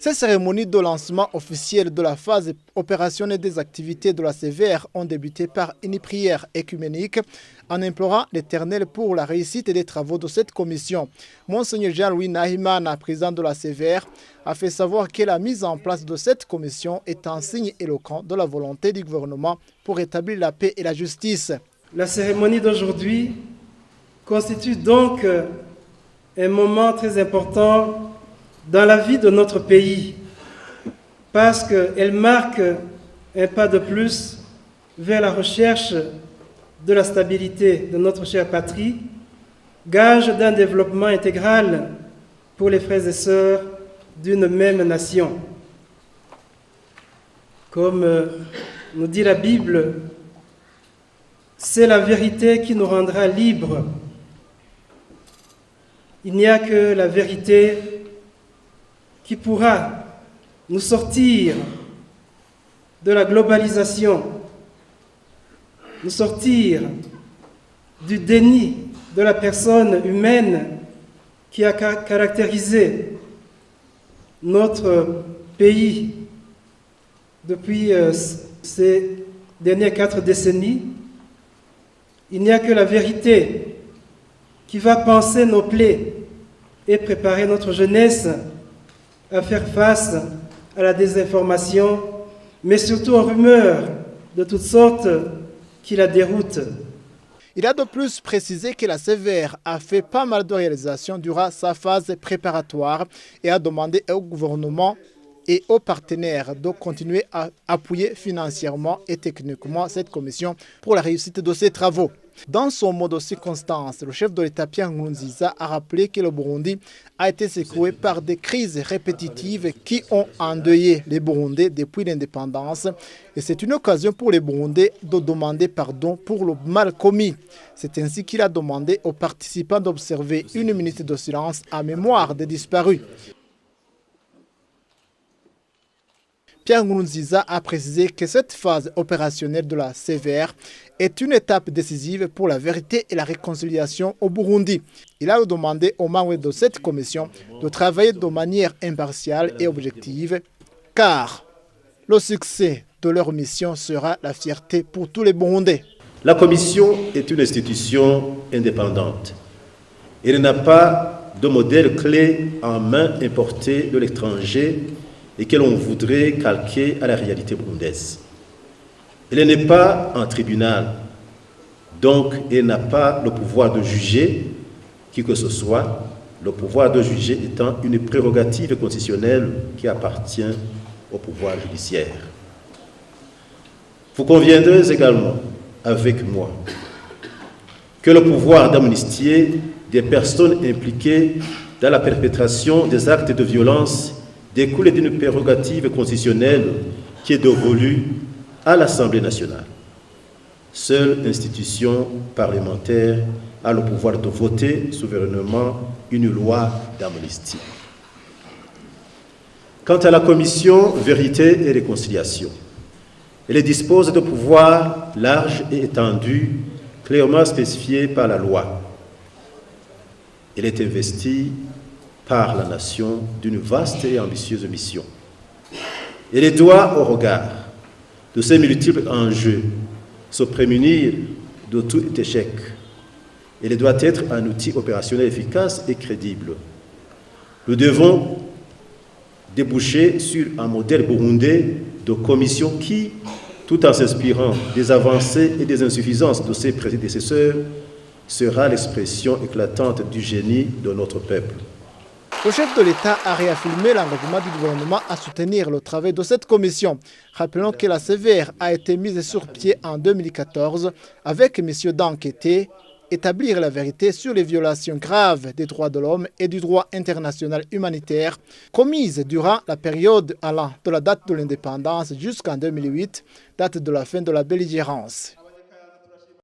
Ces cérémonies de lancement officiel de la phase opérationnelle des activités de la CVR ont débuté par une prière œcuménique en implorant l'Éternel pour la réussite des travaux de cette commission. Monseigneur Jean-Louis Nahimana, président de la CVR, a fait savoir que la mise en place de cette commission est un signe éloquent de la volonté du gouvernement pour établir la paix et la justice. La cérémonie d'aujourd'hui constitue donc un moment très important dans la vie de notre pays, parce qu'elle marque un pas de plus vers la recherche de la stabilité de notre chère patrie, gage d'un développement intégral pour les frères et sœurs d'une même nation. Comme nous dit la Bible, c'est la vérité qui nous rendra libres. Il n'y a que la vérité qui pourra nous sortir de la globalisation, nous sortir du déni de la personne humaine qui a caractérisé notre pays depuis ces dernières 4 décennies. Il n'y a que la vérité qui va panser nos plaies et préparer notre jeunesse à faire face à la désinformation, mais surtout aux rumeurs de toutes sortes qui la déroutent. Il a de plus précisé que la CVR a fait pas mal de réalisations durant sa phase préparatoire et a demandé au gouvernement et aux partenaires de continuer à appuyer financièrement et techniquement cette commission pour la réussite de ses travaux. Dans son mot de circonstance, le chef de l'État Pierre Nkurunziza a rappelé que le Burundi a été secoué par des crises répétitives qui ont endeuillé les Burundais depuis l'indépendance. Et c'est une occasion pour les Burundais de demander pardon pour le mal commis. C'est ainsi qu'il a demandé aux participants d'observer 1 minute de silence en mémoire des disparus. Pierre Nkurunziza a précisé que cette phase opérationnelle de la CVR est une étape décisive pour la vérité et la réconciliation au Burundi. Il a demandé aux membres de cette commission de travailler de manière impartiale et objective, car le succès de leur mission sera la fierté pour tous les Burundais. La commission est une institution indépendante. Elle n'a pas de modèle clé en main importé de l'étranger et que l'on voudrait calquer à la réalité burundaise. Elle n'est pas un tribunal, donc elle n'a pas le pouvoir de juger qui que ce soit, le pouvoir de juger étant une prérogative constitutionnelle qui appartient au pouvoir judiciaire. Vous conviendrez également avec moi que le pouvoir d'amnistier des personnes impliquées dans la perpétration des actes de violence découle d'une prérogative constitutionnelle qui est dévolue à l'Assemblée nationale. Seule institution parlementaire a le pouvoir de voter souverainement une loi d'amnistie. Quant à la commission Vérité et Réconciliation, elle dispose de pouvoirs larges et étendus, clairement spécifiés par la loi. Elle est investie par la nation d'une vaste et ambitieuse mission. Elle doit, au regard de ces multiples enjeux, se prémunir de tout échec. Elle doit être un outil opérationnel efficace et crédible. Nous devons déboucher sur un modèle burundais de commission qui, tout en s'inspirant des avancées et des insuffisances de ses prédécesseurs, sera l'expression éclatante du génie de notre peuple. Le chef de l'État a réaffirmé l'engagement du gouvernement à soutenir le travail de cette commission. Rappelons que la CVR a été mise sur pied en 2014 avec mission d'enquêter, établir la vérité sur les violations graves des droits de l'homme et du droit international humanitaire commises durant la période allant de la date de l'indépendance jusqu'en 2008, date de la fin de la belligérance.